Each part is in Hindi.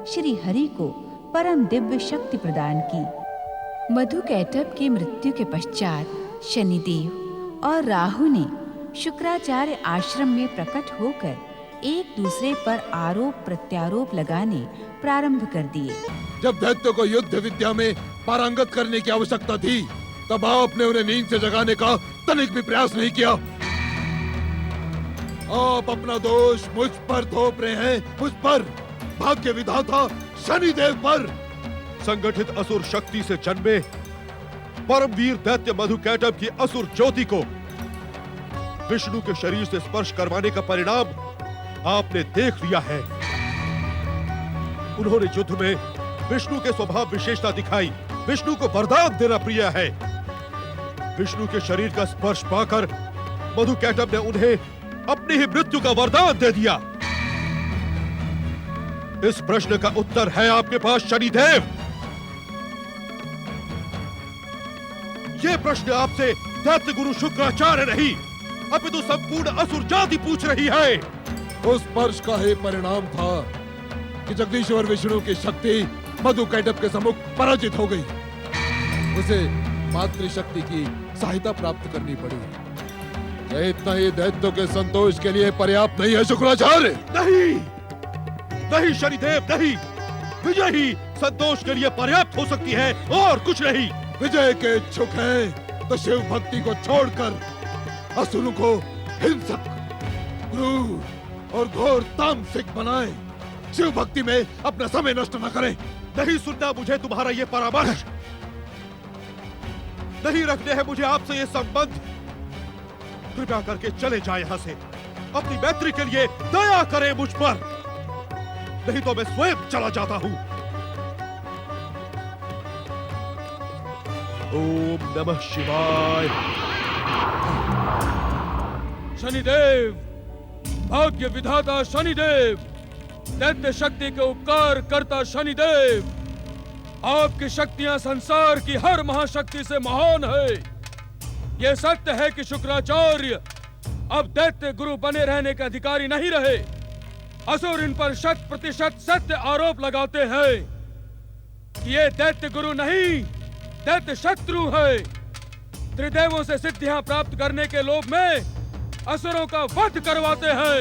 श्री हरि को परम दिव्य शक्ति प्रदान की। मधुकैटभ की मृत्यु के पश्चात शनिदेव और राहु ने शुक्राचार्य आश्रम में प्रकट होकर एक दूसरे पर आरोप प्रत्यारोप लगाने प्रारंभ कर दिए। जब दैत्यों को युद्ध विद्या में पारंगत करने की आवश्यकता थी, तब आपने उन्हें नींद से जगाने का तनिक भी प्रयास नहीं किया। आप अपना दोष मुझ पर थोप रहे हैं, मुझ पर, भाग्य विधाता शनिदेव पर। संगठित असुर शक्ति से जन्मे परमवीर दैत्य मधुकैटभ की असुर ज्योति को विष्णु के शरीर से स्पर्श करवाने का परिणाम आपने देख लिया है। उन्होंने युद्ध में विष्णु के स्वभाव विशेषता दिखाई। विष्णु को वरदान देना प्रिय है। विष्णु के शरीर का स्पर्श पाकर मधुकैटभ ने उन्हें अपनी ही मृत्यु का वरदान दे दिया। इस प्रश्न का उत्तर है आपके पास शनिदेव। यह प्रश्न आपसे दैत्य गुरु शुक्राचार्य नहीं, अपितु संपूर्ण असुर जाति पूछ रही है। उस स्पर्श का ही परिणाम था कि जगदीश्वर विष्णु की शक्ति मधुकैटभ के सम्मुख पराजित हो गई। उसे मातृशक्ति की सहायता प्राप्त करनी पड़ी। क्या इतना ही दैत्यों के संतोष के लिए पर्याप्त नहीं है शुक्राचार्य? नहीं, नहीं शनिदेव, नहीं। विजय ही संतोष के लिए पर्याप्त हो सकती है और कुछ नहीं। विजय के इच्छुक हैं तो शिव भक्ति को छोड़कर असुरों को हिंसक, क्रूर और घोर तामसिक बनाएं। शिव भक्ति में अपना समय नष्ट न करें। नहीं सुनना मुझे तुम्हारा ये परामर्श। नहीं रखने हैं मुझे आपसे ये संबंध। कृपया करके चले जाए यहाँ से। अपनी मैत्री के लिए दया करें मुझ पर, नहीं तो मैं स्वयं चला जाता हूँ। ओम नमः शिवाय। शनिदेव, भाग्य विधाता शनिदेव, दैत्य शक्ति के उपकार करता शनिदेव, आपकी शक्तियां संसार की हर महाशक्ति से महान है। यह सत्य है कि शुक्राचार्य अब दैत्य गुरु बने रहने के अधिकारी नहीं रहे। असुर इन पर 100% सत्य आरोप लगाते हैं कि ये दैत्य गुरु नहीं, दैत्य शत्रु है। त्रिदेवों से सिद्धियां प्राप्त करने के लोभ में असुरों का वध करवाते हैं।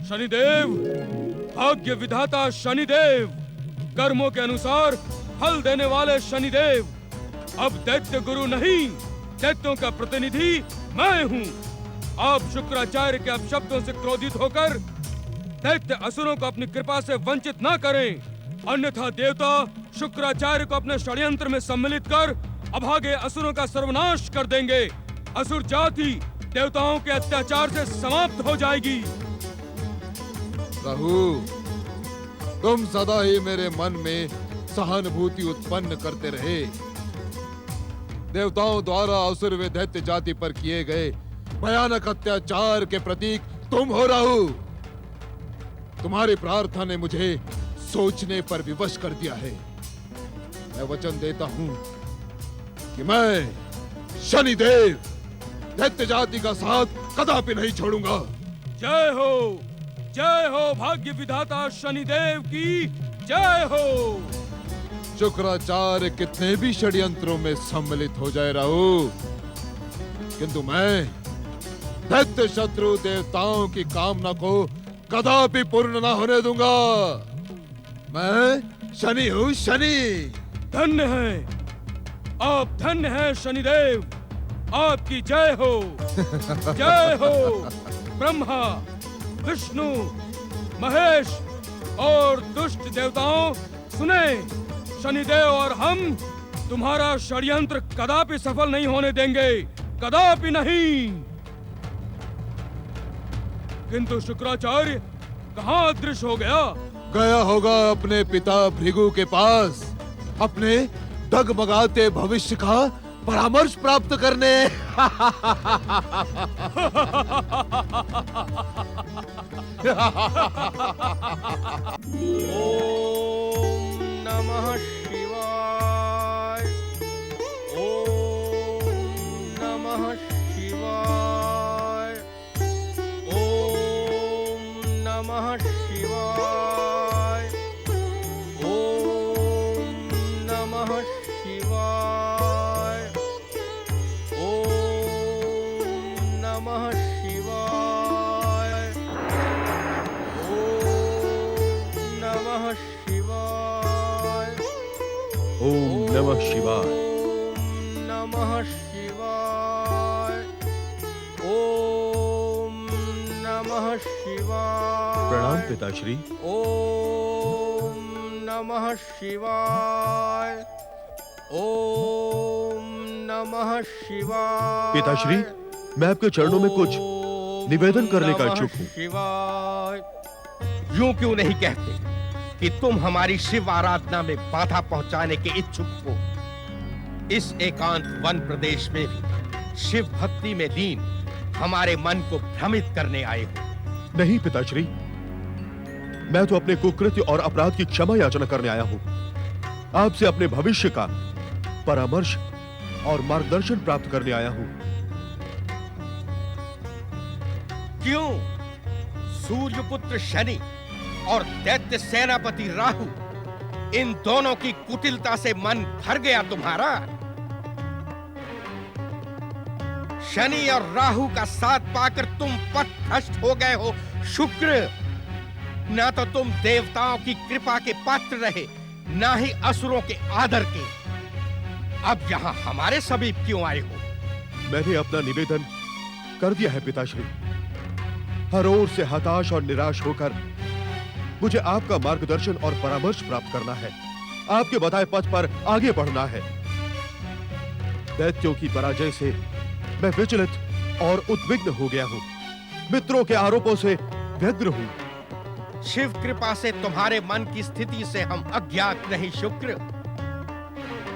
शनिदेव, भाग्य विधाता शनिदेव, कर्मों के अनुसार फल देने वाले शनिदेव, अब दैत्य गुरु नहीं, दैत्यों का प्रतिनिधि मैं हूँ। आप शुक्राचार्य के अपशब्दों से क्रोधित होकर दैत्य असुरों को अपनी कृपा से वंचित न करें, अन्यथा देवता शुक्राचार्य को अपने षड्यंत्र में सम्मिलित कर अभागे असुरों का सर्वनाश कर देंगे। असुर जाति देवताओं के अत्याचार से समाप्त हो जाएगी। राहु, तुम सदा ही मेरे मन में सहानुभूति उत्पन्न करते रहे। देवताओं द्वारा असुर व दैत्य जाति पर किए गए भयानक अत्याचार के प्रतीक तुम हो राहु। तुम्हारी प्रार्थना ने मुझे सोचने पर विवश कर दिया है। मैं वचन देता हूं कि मैं शनिदेव दैत्य जाति का साथ कदापि नहीं छोड़ूंगा। जय हो भाग्य विधाता शनिदेव की जय हो। शुक्राचार्य कितने भी षड्यंत्रों में सम्मिलित हो जाए राहु, किंतु मैं दैत्य शत्रु देवताओं की कामना को कदापि पूर्ण ना होने दूंगा। मैं शनि हूँ, शनि। धन्य है आप, धन्य है शनिदेव, आपकी जय हो। जय हो ब्रह्मा, विष्णु, महेश और दुष्ट देवताओं, सुने, शनिदेव और हम तुम्हारा षड्यंत्र कदापि सफल नहीं होने देंगे, कदापि नहीं। किंतु शुक्राचार्य कहाँ अदृश्य हो गया? गया होगा अपने पिता भृगु के पास, अपने डगमगाते भविष्य का परामर्श प्राप्त करने। ओम नमः शिवाय। ओम नमः शिवाय। नमः शिवाय। ओम नमः शिवाय। प्रणाम पिताश्री। ओम नमः शिवाय। ओम नमः शिवाय। पिताश्री, मैं आपके चरणों में कुछ निवेदन करने का इच्छुक हूँ। शिवाय। यूं क्यों नहीं कहते कि तुम हमारी शिव आराधना में बाधा पहुंचाने के इच्छुक हो? इस एकांत वन प्रदेश में भी शिव भक्ति में लीन हमारे मन को भ्रमित करने आए हो। नहीं पिताश्री, मैं तो अपने कुकृत्य और अपराध की क्षमा याचना करने आया हूँ। आपसे अपने भविष्य का परामर्श और मार्गदर्शन प्राप्त करने आया हूँ। क्यों? सूर्यपुत्र शनि और दैत्य सेनापति राहु, इन दोनों की कुटिलता से मन भर गया तुम्हारा? शनि और राहु का साथ पाकर तुम पथभ्रष्ट हो गए हो शुक्र। ना तो तुम देवताओं की कृपा के पात्र रहे, ना ही असुरों के आदर के। अब यहां हमारे समीप क्यों आए हो? मैंने अपना निवेदन कर दिया है पिताश्री। हर ओर से हताश और निराश होकर मुझे आपका मार्गदर्शन और परामर्श प्राप्त करना है। आपके बताए पथ पर आगे बढ़ना है। दैत्यों की पराजय से मैं विचलित और उद्विग्न हो गया हूं। मित्रों के आरोपों से व्यग्र हूं। शिव कृपा से तुम्हारे मन की स्थिति से हम अज्ञात नहीं शुक्र,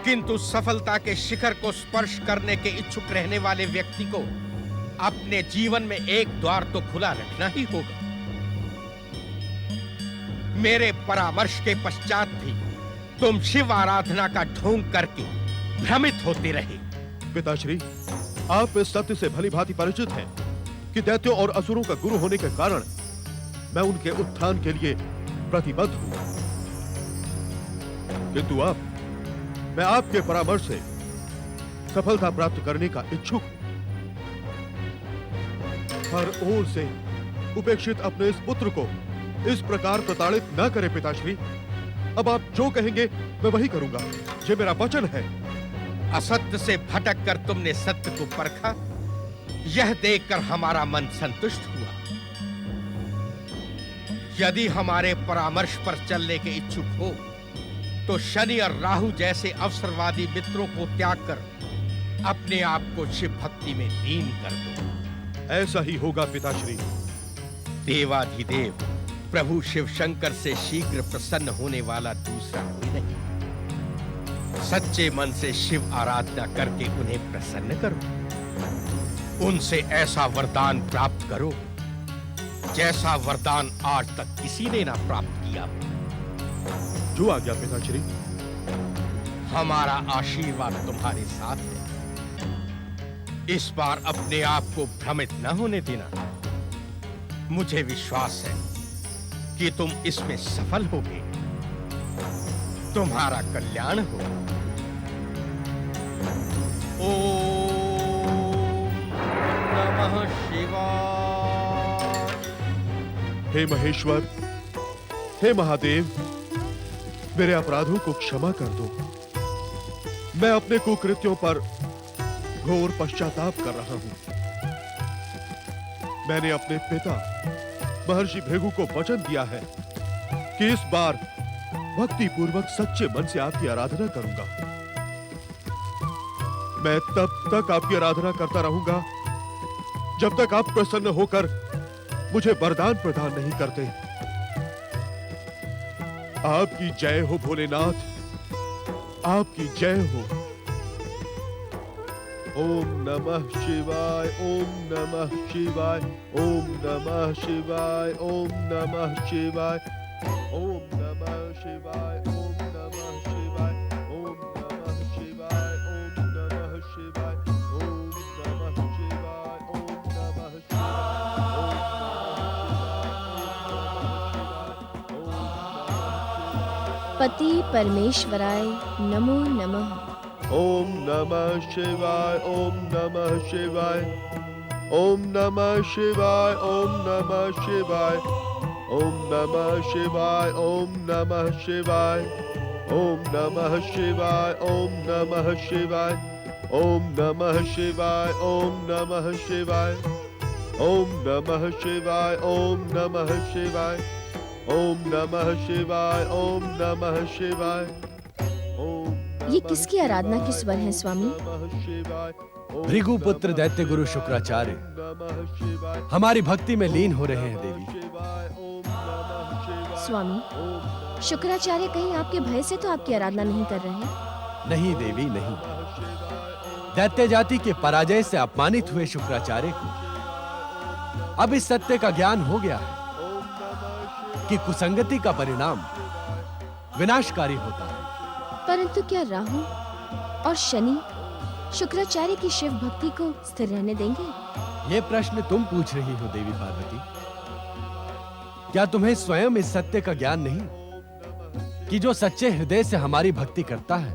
किंतु सफलता के शिखर को स्पर्श करने के इच्छुक रहने वाले व्यक्ति को अपने जीवन में एक द्वार तो खुला रखना ही होगा। मेरे परामर्श के पश्चात भी तुम शिव आराधना का ढोंग करके भ्रमित होते रहे। पिताश्री, आप इस सत्य से भली भांति परिचित हैं कि दैत्यों और असुरों का गुरु होने के कारण मैं उनके उत्थान के लिए प्रतिबद्ध हूं। किंतु अब मैं आपके परामर्श से सफलता प्राप्त करने का इच्छुक हूं। हर ओर से उपेक्षित अपने इस पुत्र को इस प्रकार प्रताड़ित न करें पिताश्री। अब आप जो कहेंगे मैं वही करूंगा। ये मेरा वचन है। असत्य से भटक कर तुमने सत्य को परखा, यह देखकर हमारा मन संतुष्ट हुआ। यदि हमारे परामर्श पर चलने के इच्छुक हो तो शनि और राहु जैसे अवसरवादी मित्रों को त्याग कर अपने आप को शिव भक्ति में लीन कर दो। ऐसा ही होगा पिताश्री। देवाधिदेव प्रभु शिव शंकर से शीघ्र प्रसन्न होने वाला दूसरा कोई नहीं। सच्चे मन से शिव आराधना करके उन्हें प्रसन्न करो। उनसे ऐसा वरदान प्राप्त करो जैसा वरदान आज तक किसी ने ना प्राप्त किया। जो आ गया पिताश्री। हमारा आशीर्वाद तुम्हारे साथ है। इस बार अपने आप को भ्रमित न होने देना। मुझे विश्वास है कि तुम इसमें सफल होगे। तुम्हारा कल्याण हो। ओम नमः शिवाय। हे महेश्वर, हे महादेव, मेरे अपराधों को क्षमा कर दो। मैं अपने कुकृत्यों पर घोर पश्चाताप कर रहा हूं। मैंने अपने पिता महर्षि भृगु को वचन दिया है कि इस बार भक्ति पूर्वक सच्चे मन से आपकी आराधना करूंगा। मैं तब तक आपकी आराधना करता रहूंगा जब तक आप प्रसन्न होकर मुझे वरदान प्रदान नहीं करते। आपकी जय हो भोलेनाथ, आपकी जय हो। ओम नमः शिवाय, ओम नमः शिवाय, ओम नमः शिवाय, ओम नमः शिवाय, ओम नमः शिवाय, ओम नमः शिवाय, ओम नमः शिवाय, ओम नमः शिवाय, ओम नमः शिवाय, ओम नमः शिवाय। पति परमेश्वराय नमो नमः। ओम नमः शिवाय, ओम नमः शिवाय, ओम नमः शिवाय, ओम नमः शिवाय, ओम नमः शिवाय, ओम नमः शिवाय, ओम नमः शिवाय, ओम नमः शिवाय, ओम नमः शिवाय, ओम नमः शिवाय, ओम नमः शिवाय, ओम नमः शिवाय, ओम नमः शिवाय, ओम नमः शिवाय, ओम। ये किसकी आराधना की स्वर है स्वामी? भृगुपुत्र दैत्य गुरु शुक्राचार्य हमारी भक्ति में लीन हो रहे हैं देवी। स्वामी, शुक्राचार्य कहीं आपके भय से तो आपकी आराधना नहीं कर रहे हैं? नहीं देवी नहीं, दैत्य जाति के पराजय से अपमानित हुए शुक्राचार्य को अब इस सत्य का ज्ञान हो गया है कि कुसंगति का परिणाम विनाशकारी होता है। परंतु क्या राहु और शनि शुक्राचार्य की शिव भक्ति को स्थिर रहने देंगे? ये प्रश्न तुम पूछ रही हो देवी पार्वती। क्या तुम्हें स्वयं इस सत्य का ज्ञान नहीं कि जो सच्चे हृदय से हमारी भक्ति करता है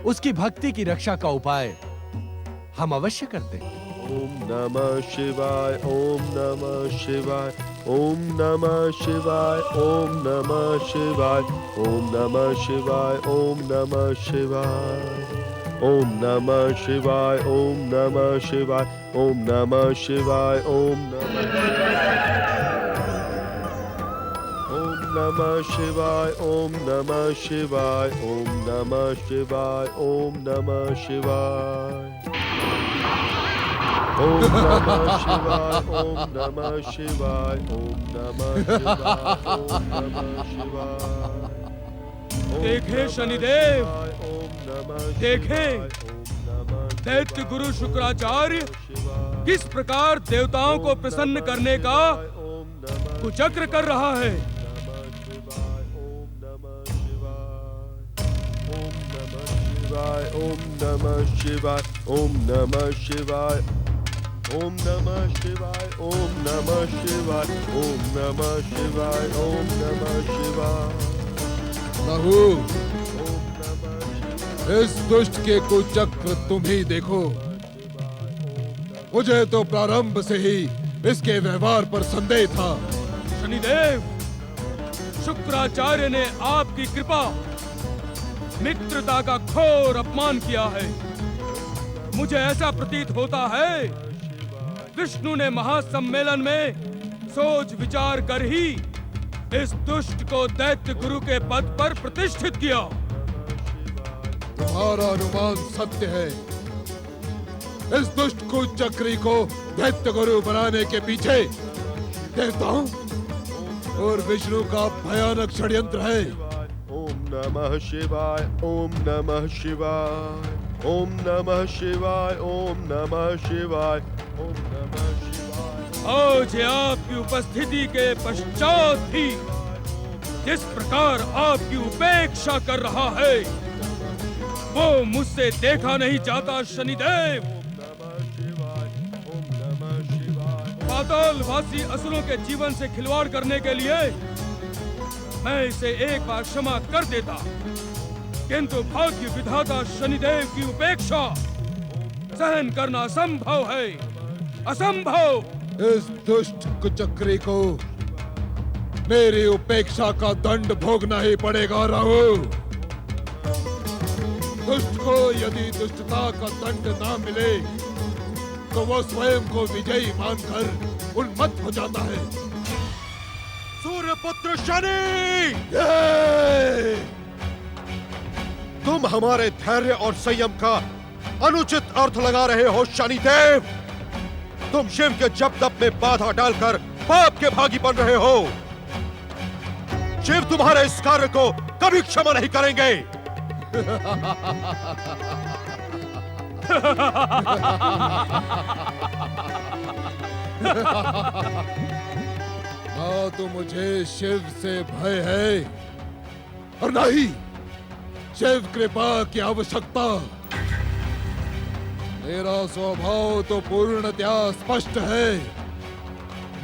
उसकी भक्ति की रक्षा का उपाय हम अवश्य करते हैं। ओम नमः शिवाय, ओम नमः शिवाय, ओम नमः शिवाय, ओम नमः शिवाय, ओम नमः शिवाय, ओम नमः शिवाय, ओम नमः शिवाय, ओम नमः शिवाय, ओम नमः शिवाय, ओम नमः शिवाय, ओम नमः शिवाय, ओम नमः शिवाय, ओम नमः शिवाय, ओम नमः शिवाय, ओम नमः शिवाय, ओम नमः शिवाय, ओम नमः शिवाय। देखे शनिदेव, देखे दैत्य गुरु शुक्राचार्य किस प्रकार देवताओं को प्रसन्न करने का कुचक्र कर रहा है। ओम नमः शिवाय, ओम नमः शिवाय, ओम नमः शिवाय, ओम नमः शिवाय, ओम नमः शिवाय, ओम नमः शिवाय। राहु, इस दुष्ट के कुचक्र तुम ही देखो। मुझे तो प्रारंभ से ही इसके व्यवहार पर संदेह था। शनिदेव, शुक्राचार्य ने आपकी कृपा मित्रता का घोर अपमान किया है। मुझे ऐसा प्रतीत होता है विष्णु ने महासम्मेलन में सोच विचार कर ही इस दुष्ट को दैत्य गुरु के पद पर प्रतिष्ठित किया। तुम्हारा अनुमान सत्य है। इस दुष्ट कुचक्री को दैत्य गुरु बनाने के पीछे देवताओं और विष्णु का भयानक षड्यंत्र है। ओम नमः शिवाय, ओम नमः शिवाय, ओम नमः शिवाय, ओम नमः शिवाय, ओम नमः शिवाय। आज आपकी उपस्थिति के पश्चात भी जिस प्रकार आपकी उपेक्षा कर रहा है वो मुझसे देखा नहीं जाता। शनिदेव, पातालवासी असुरों के जीवन से खिलवाड़ करने के लिए मैं इसे एक बार क्षमा कर देता, किंतु भाग्य विधाता शनिदेव की उपेक्षा सहन करना असंभव है, असंभव। इस दुष्ट कुचक्री को मेरी उपेक्षा का दंड भोगना ही पड़ेगा। राहु, दुष्ट को यदि दुष्टता का दंड ना मिले तो वो स्वयं को विजयी मानकर उन्मत्त हो जाता है। सूर्यपुत्र शनि, तुम हमारे धैर्य और संयम का अनुचित अर्थ लगा रहे हो शनिदेव। तुम शिव के जप तप में बाधा डालकर पाप के भागी बन रहे हो। शिव तुम्हारे इस कार्य को कभी क्षमा नहीं करेंगे। ना तो मुझे शिव से भय है और ना ही शिव कृपा की आवश्यकता। मेरा स्वभाव तो पूर्णतया स्पष्ट है।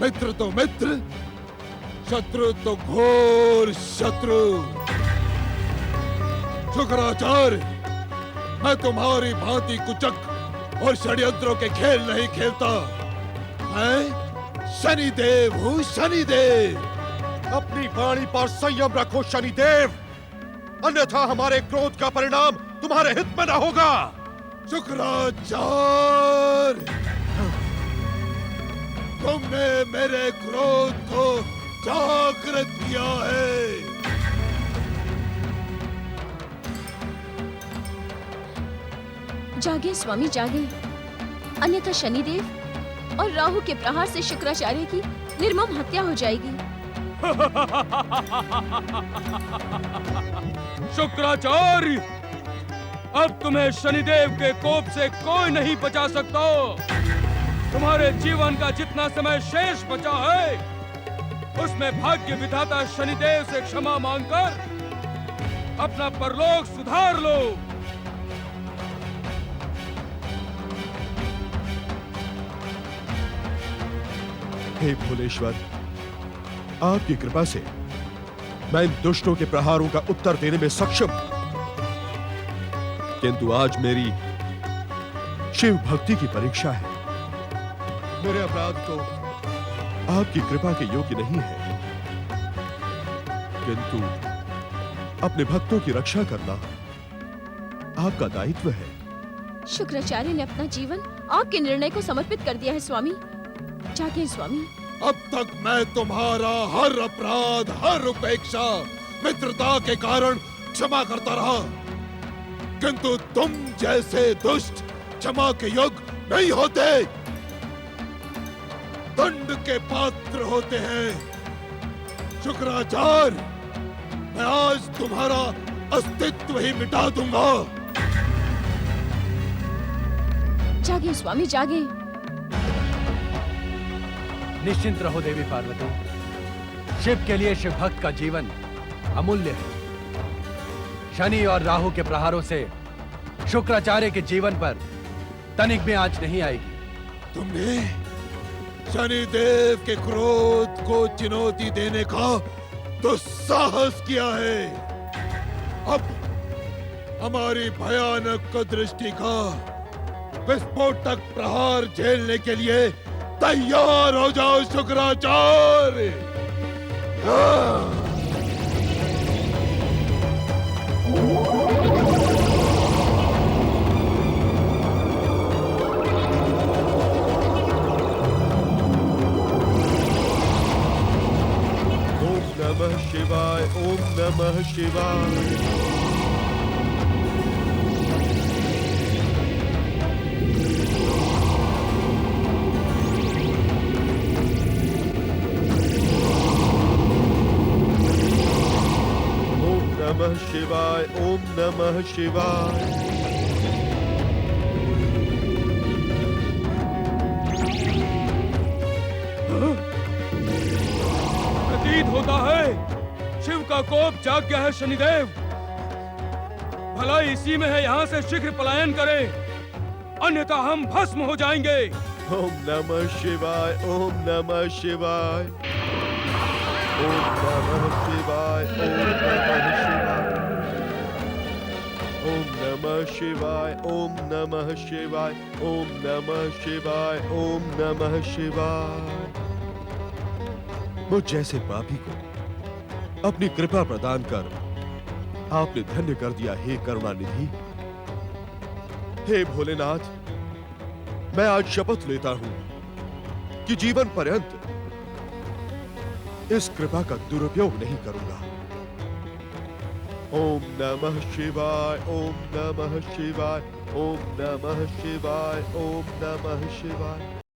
मित्र तो मित्र, शत्रु तो घोर शत्रु। शुक्राचार्य, मैं तुम्हारी भांति कुचक और षड्यंत्रों के खेल नहीं खेलता। मैं शनिदेव हूँ, शनिदेव। अपनी वाणी पर संयम रखो शनिदेव। अन्यथा हमारे क्रोध का परिणाम तुम्हारे हित में न होगा। शुक्राचार्य, तुमने मेरे क्रोध को जागृत किया है। जागे स्वामी जागे, अन्यथा शनिदेव और राहु के प्रहार से शुक्राचार्य की निर्मम हत्या हो जाएगी। शुक्राचार्य, अब तुम्हें शनिदेव के कोप से कोई नहीं बचा सकता। तुम्हारे जीवन का जितना समय शेष बचा है, उसमें भाग्य विधाता शनिदेव से क्षमा मांगकर अपना परलोक सुधार लो। हे भोलेश्वर, आपकी कृपा से मैं इन दुष्टों के प्रहारों का उत्तर देने में सक्षम हूं, किंतु आज मेरी शिव भक्ति की परीक्षा है। मेरे अपराध तो आपकी कृपा के योग्य नहीं है, किंतु अपने भक्तों की रक्षा करना आपका दायित्व है। शुक्राचार्य ने अपना जीवन आपके निर्णय को समर्पित कर दिया है स्वामी। जागे स्वामी। अब तक मैं तुम्हारा हर अपराध, हर उपेक्षा मित्रता के कारण क्षमा करता रहा, किंतु तुम जैसे दुष्ट क्षमा के योग्य नहीं होते, दंड के पात्र होते हैं। शुक्राचार्य, मैं आज तुम्हारा अस्तित्व ही मिटा दूंगा। जागे स्वामी जागे। निश्चिंत रहो देवी पार्वती, शिव के लिए शिव भक्त का जीवन अमूल्य है। शनि और राहु के प्रहारों से शुक्राचार्य के जीवन पर तनिक भी आंच नहीं आएगी। तुमने शनिदेव के क्रोध को चुनौती देने का दुस्साहस किया है। अब हमारी भयानक दृष्टि का विस्फोटक प्रहार झेलने के लिए तैयार हो जाओ शुक्राचार्य। ओम नमः शिवाय, ओम नमः शिवाय। नमः शिवाय, ओम नमः शिवाय। प्रतीत होता है शिव का कोप जाग गया है शनिदेव। भला इसी में है, यहाँ से शीघ्र पलायन करें, अन्यथा हम भस्म हो जाएंगे। ओम नमः शिवाय, ओम नमः शिवाय। ओम नमः शिवाय, ओम नमः शिवाय। ओम नमः शिवाय, ओम नमः शिवाय। ओम नमः शिवाय, ओम नमः शिवाय। मुझ जैसे पापी को अपनी कृपा प्रदान कर आपने धन्य कर दिया, हे करुणानिधि। हे भोलेनाथ, मैं आज शपथ लेता हूं कि जीवन पर्यंत इस कृपा का दुरुपयोग नहीं करूंगा। ओम नमः शिवाय, ओम नमः शिवाय। ओम नमः शिवाय, ओम नमः शिवाय।